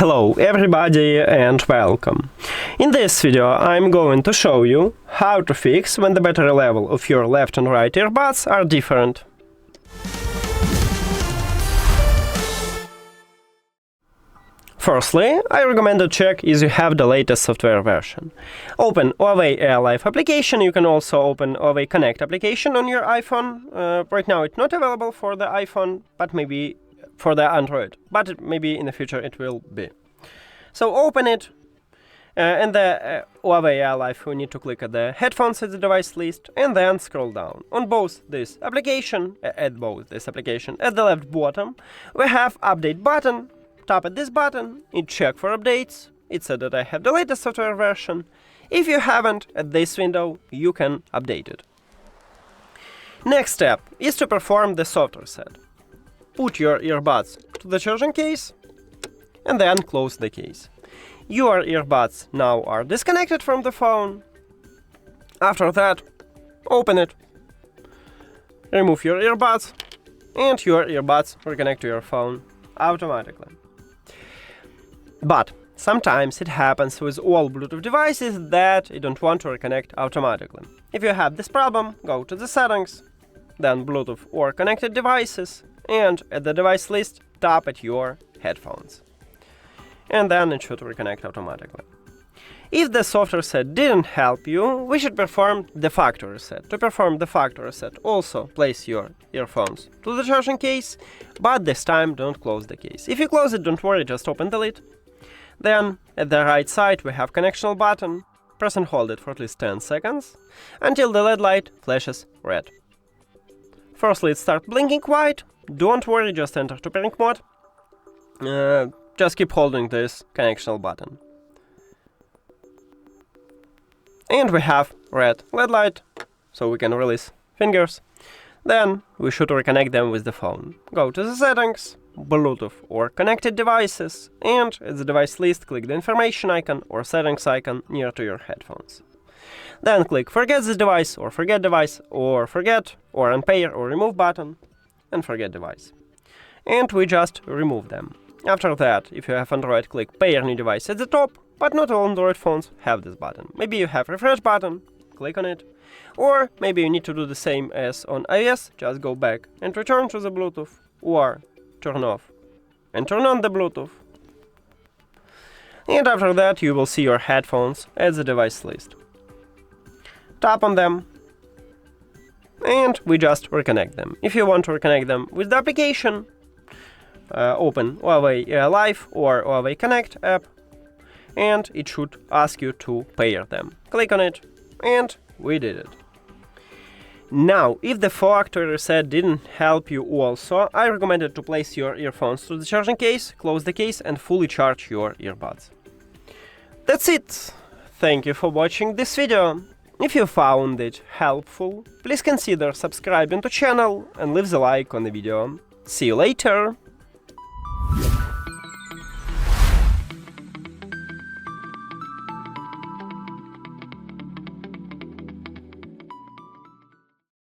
Hello everybody and welcome. In this video I'm going to show you how to fix when the battery level of your left and right earbuds are different. Firstly, I recommend to check if you have the latest software version. Open HUAWEI AI Life application. You can also open HUAWEI Connect application on your iPhone. Right now it's not available for the iPhone, but maybe for the Android, but maybe in the future it will be. So open it, and the HUAWEI AI Life, we need to click at the headphones at the device list, and then scroll down. On both this application, at the left bottom, we have update button. Tap at this button, it check for updates. It said that I have the latest software version. If you haven't, at this window, you can update it. Next step is to perform the software reset. Put your earbuds to the charging case and then close the case. Your earbuds now are disconnected from the phone. After that, open it, remove your earbuds, and your earbuds reconnect to your phone automatically. But sometimes it happens with all Bluetooth devices that you don't want to reconnect automatically. If you have this problem, go to the settings, then Bluetooth or connected devices, and at the device list, tap at your headphones. And then it should reconnect automatically. If the software reset didn't help you, we should perform the factory reset. To perform the factory reset, also place your earphones to the charging case, but this time don't close the case. If you close it, don't worry, just open the lid. Then, at the right side, we have connection button. Press and hold it for at least 10 seconds, until the LED light flashes red. Firstly, it starts blinking white. Don't worry, just enter to pairing mode. Just keep holding this connection button. And we have red LED light, so we can release fingers. Then we should reconnect them with the phone. Go to the settings, Bluetooth or connected devices, and at the device list click the information icon or settings icon near to your headphones. Then click forget this device or forget device or forget or unpair or remove button and forget device. And we just remove them. After that, if you have Android, click pair new device at the top, but not all Android phones have this button. Maybe you have refresh button, click on it, or maybe you need to do the same as on iOS, just go back and return to the Bluetooth, or turn off and turn on the Bluetooth. And after that, you will see your headphones at the device list. Tap on them, and we just reconnect them. If you want to reconnect them with the application, open HUAWEI AI Life or HUAWEI Connect app, and it should ask you to pair them. Click on it, and we did it. Now, if the factory reset didn't help you also, I recommend to place your earphones to the charging case, close the case, and fully charge your earbuds. That's it! Thank you for watching this video. If you found it helpful, please consider subscribing to the channel and leave the like on the video. See you later!